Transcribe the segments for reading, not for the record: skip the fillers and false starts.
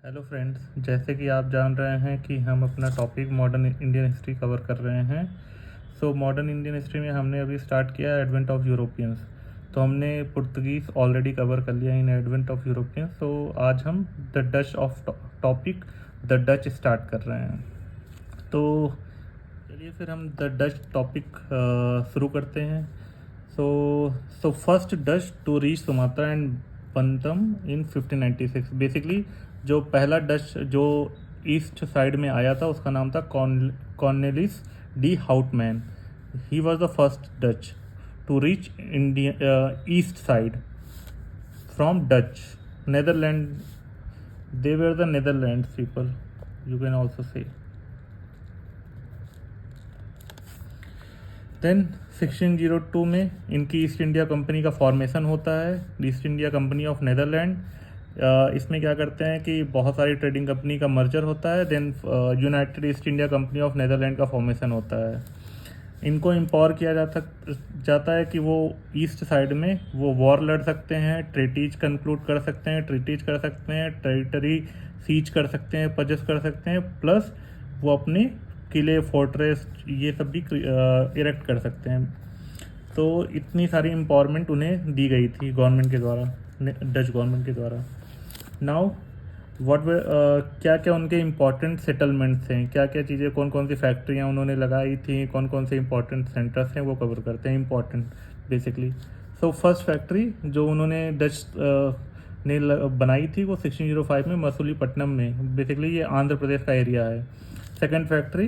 Hello friends, जैसे कि आप जान रहे हैं कि हम अपना topic modern Indian history cover कर रहे हैं। सो मॉडर्न इंडियन हिस्ट्री में हमने अभी स्टार्ट किया एडवेंट ऑफ यूरोपियंस। तो हमने पुर्तगीज़ ऑलरेडी कवर कर लिया इन एडवेंट ऑफ यूरोपियंस। तो आज हम the Dutch of topic the Dutch start कर रहे हैं। तो चलिए फिर हम द डच टॉपिक शुरू करते हैं। So first Dutch to reach Sumatra and Bantam in 1596। Basically जो पहला डच जो ईस्ट साइड में आया था उसका नाम था Cornelis de Houtman. He was the first Dutch to reach India east side from Dutch Netherland. They were the Netherlands people, you can also say. Then 1602 में इनकी ईस्ट इंडिया कंपनी का formation होता है, East India Company of Netherland. इसमें क्या करते हैं कि बहुत सारी ट्रेडिंग कंपनी का मर्जर होता है। Then United East India Company of Netherland का फॉर्मेशन होता है। इनको एम्पावर किया जाता है कि वो ईस्ट साइड में वो वॉर लड़ सकते हैं, ट्रीटीज कंक्लूड कर सकते हैं, टेरिटरी सीज कर सकते हैं, परचेस कर सकते हैं, प्लस वो अपने किले, फोर्ट्रेस ये सब भी इरेक्ट कर सकते हैं। तो इतनी सारी एम्पावरमेंट उन्हें दी गई थी गवर्नमेंट के द्वारा, डच गवर्नमेंट के द्वारा। नाउ क्या क्या उनके इम्पोर्टेंट सेटलमेंट्स हैं, क्या क्या चीज़ें, कौन कौन सी फैक्ट्रियाँ उन्होंने लगाई थी, कौन कौन से इंपॉर्टेंट सेंटर्स हैं, वो कवर करते हैं important basically. So first factory जो उन्होंने डच ने बनाई थी वो 1605 में मसूलीपट्टनम में, बेसिकली ये आंध्र प्रदेश का एरिया है। Second factory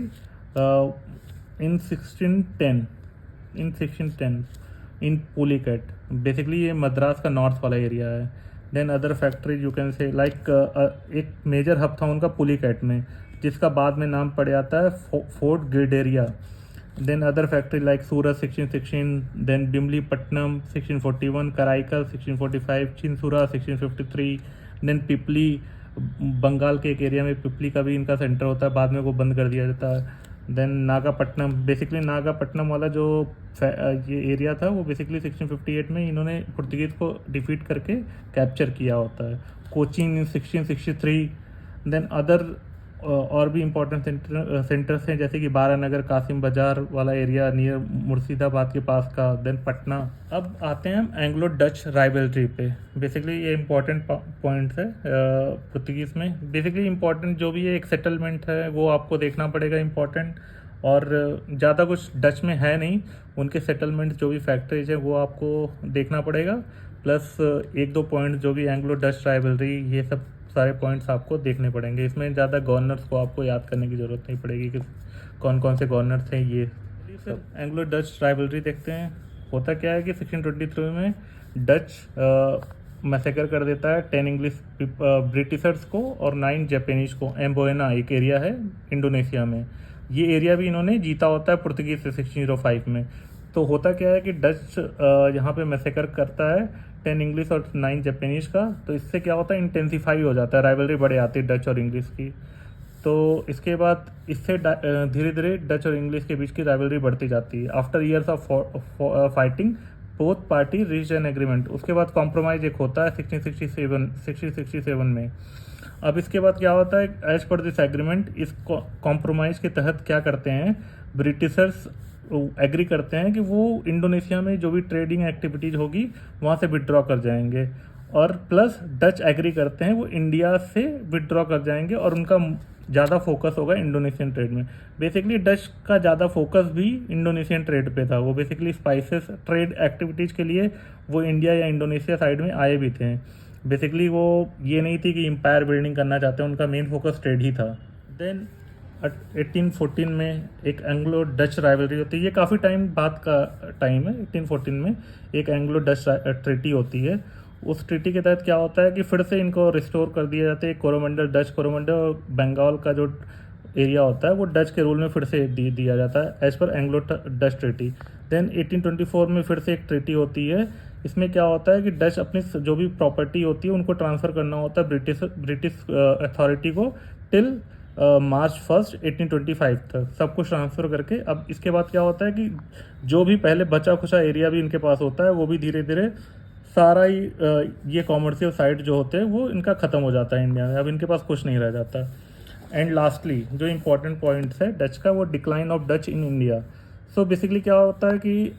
in 1610 in Pulicat, basically ये मद्रास का नॉर्थ वाला एरिया है। Then other factories you can say like एक मेजर हब था उनका पुलिकैट में, जिसका बाद में नाम पड़ जाता है fort Geldria. Then other factory like Surat 1616, then Bimlipatnam 1641, Karaikal 1645, Chinsura 1653, then Pipli Bengal के एक एरिया में पिपली का भी इनका सेंटर होता है, बाद में वो बंद कर दिया जाता है। देन नागापट्टनम, बेसिकली नागापट्टनम वाला जो ये एरिया था वो बेसिकली 1658 में इन्होंने पुर्तगीज़ को डिफीट करके कैप्चर किया होता है। कोचीन इन 1663। देन अदर और भी इम्पोर्टेंट सेंटर्स हैं जैसे कि बारानगर, कासिम बाजार वाला एरिया नियर मुर्शिदाबाद के पास का। देन पटना। अब आते हैं हम एंग्लो डच राइवलरी पे। बेसिकली ये इम्पोर्टेंट पॉइंट्स है पुर्तगीज़ में। बेसिकली इम्पोर्टेंट जो भी है एक सेटलमेंट है वो आपको देखना पड़ेगा इम्पोर्टेंट, और ज़्यादा कुछ डच में है नहीं। उनके सेटलमेंट जो भी फैक्ट्रीज है वो आपको देखना पड़ेगा, प्लस एक दो पॉइंट जो भी एंग्लो डच राइवलरी, ये सब सारे पॉइंट्स आपको देखने पड़ेंगे। इसमें ज़्यादा गवर्नर्स को आपको याद करने की ज़रूरत नहीं पड़ेगी कि कौन कौन से गवर्नर्स हैं ये सब। एंग्लो डच राइवलरी देखते हैं। होता क्या है कि 1623 में डच मैसेकर कर देता है 10 इंग्लिश ब्रिटिशर्स को और 9 जापानीज को। एम्बोयना एक एरिया है इंडोनेशिया में, ये एरिया भी इन्होंने जीता होता है पुर्तगीज से 1605 में। तो होता क्या है कि डच यहाँ पे मैसेकर करता है 10 इंग्लिश और 9 जापानीज का। तो इससे क्या होता है, इंटेंसीफाई हो जाता है, राइवलरी बढ़ जाती है डच और इंग्लिश की। तो इसके बाद इससे धीरे धीरे डच और इंग्लिश के बीच की राइवलरी बढ़ती जाती है। After years of fighting both party reach an agreement. उसके बाद कॉम्प्रोमाइज़ एक होता है 1667 में। अब इसके बाद क्या होता है, एज पर दिस एग्रीमेंट, इस कॉम्प्रोमाइज़ के तहत क्या करते हैं, ब्रिटिशर्स एग्री करते हैं कि वो इंडोनेशिया में जो भी ट्रेडिंग एक्टिविटीज़ होगी वहाँ से विड्रॉ कर जाएंगे, और प्लस डच एग्री करते हैं वो इंडिया से विड्रॉ कर जाएंगे और उनका ज़्यादा फोकस होगा इंडोनेशियन ट्रेड में। बेसिकली डच का ज़्यादा फोकस भी इंडोनेशियन ट्रेड पे था। वो बेसिकली स्पाइसेस ट्रेड एक्टिविटीज़ के लिए वो इंडिया या इंडोनेशिया साइड में आए भी थे। बेसिकली वो ये नहीं थी कि एम्पायर बिल्डिंग करना चाहते हैं, उनका मेन फोकस ट्रेड ही था। देन 1814 में एक एंग्लो डच राइवलरी होती है। ये काफ़ी टाइम बाद का टाइम है। 1814 में एक एंग्लो डच ट्रीटी होती है। उस ट्रीटी के तहत क्या होता है कि फिर से इनको रिस्टोर कर दिया जाता है। कोरोमंडल, डच कोरोमंडल बंगाल का जो एरिया होता है वो डच के रूल में फिर से दिया जाता है as per Anglo Dutch treaty. Then 1824 में फिर से एक ट्रीटी होती है। इसमें क्या होता है कि डच अपनी जो भी प्रॉपर्टी होती है उनको ट्रांसफ़र करना होता है ब्रिटिश अथॉरिटी को टिल मार्च 1 1825 तक सब कुछ ट्रांसफ़र करके। अब इसके बाद क्या होता है कि जो भी पहले बचा खुचा एरिया भी इनके पास होता है वो भी धीरे धीरे सारा ही ये कॉमर्शियल साइट जो होते हैं वो इनका ख़त्म हो जाता है इंडिया में, अब इनके पास कुछ नहीं रह जाता। एंड लास्टली जो इम्पोर्टेंट पॉइंट्स है डच का, वो decline of Dutch in India. So basically क्या होता है कि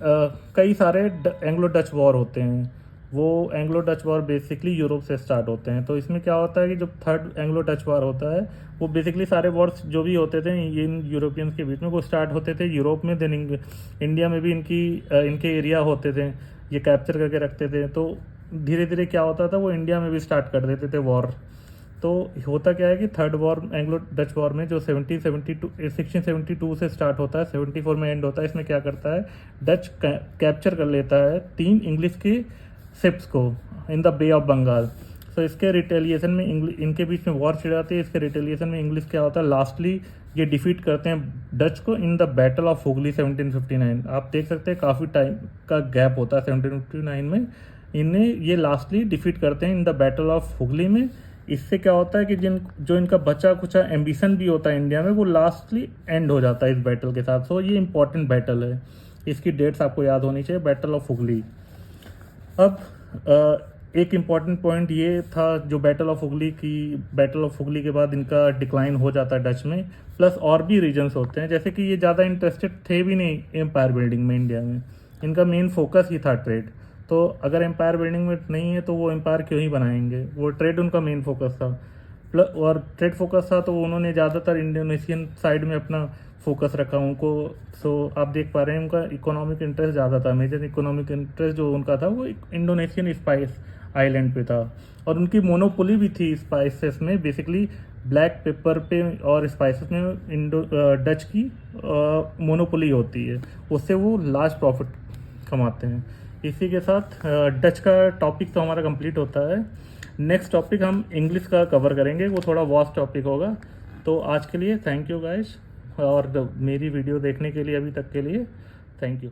कई सारे एंग्लो डच वॉर होते हैं, वो Anglo Dutch war basically Europe से स्टार्ट होते हैं। तो इसमें क्या होता है कि जब थर्ड एंग्लो डच वॉर होता है, वो बेसिकली सारे वॉर्स जो भी होते थे इन यूरोपियंस के बीच में, वो स्टार्ट होते थे यूरोप में, देन इंडिया में भी इनके एरिया होते थे, ये कैप्चर करके रखते थे। तो धीरे धीरे क्या होता था, वो इंडिया में भी स्टार्ट कर देते थे वॉर। तो होता क्या है कि third war Anglo Dutch war में जो 1672 से स्टार्ट होता है, 74 में एंड होता है, इसमें क्या करता है, डच कैप्चर कर लेता है 3 इंग्लिश की शिप्स को in the bay of Bengal. So इसके रिटेलिएशन में इनके बीच में वॉर छिड़ जाती है। इसके रिटेलिएशन में इंग्लिश क्या होता है, लास्टली ये डिफीट करते हैं डच को in the battle of Hooghly 1759। आप देख सकते हैं काफ़ी टाइम का गैप होता है 1759 में, इन्हें ये लास्टली डिफीट करते हैं in the battle of Hooghly में। इससे क्या होता है कि जो इनका बचा कुचा एम्बिशन भी होता है इंडिया में, वो लास्टली एंड हो जाता है इस बैटल के साथ। सो ये इंपॉर्टेंट बैटल है, इसकी डेट्स आपको याद होनी चाहिए, बैटल ऑफ हुगली। अब एक इम्पॉर्टेंट पॉइंट ये था, जो बैटल ऑफ हुगली के बाद इनका डिक्लाइन हो जाता है डच में, प्लस और भी रीजन्स होते हैं, जैसे कि ये ज़्यादा इंटरेस्टेड थे भी नहीं एम्पायर बिल्डिंग में इंडिया में, इनका मेन फोकस ही था ट्रेड। तो अगर एम्पायर बिल्डिंग में नहीं है तो वो एम्पायर क्यों ही बनाएंगे, वो ट्रेड उनका मेन फोकस था। प्लस और ट्रेड फोकस था तो उन्होंने ज़्यादातर इंडोनेशियन साइड में अपना फोकस रखा उनको। सो आप देख पा रहे हैं उनका इकोनॉमिक इंटरेस्ट ज़्यादा था, मेजर इकोनॉमिक इंटरेस्ट जो उनका था वो इंडोनेशियन स्पाइस आइलैंड पे था। और उनकी मोनोपोली भी थी स्पाइसेस में, बेसिकली ब्लैक पेपर पे और स्पाइसेस में डच की मोनोपोली होती है, उससे वो लार्ज प्रॉफिट कमाते हैं। इसी के साथ डच का टॉपिक तो हमारा कंप्लीट होता है। नेक्स्ट टॉपिक हम इंग्लिश का कवर करेंगे, वो थोड़ा वास्ट टॉपिक होगा। तो आज के लिए थैंक यू गाइस, और मेरी वीडियो देखने के लिए अभी तक के लिए थैंक यू।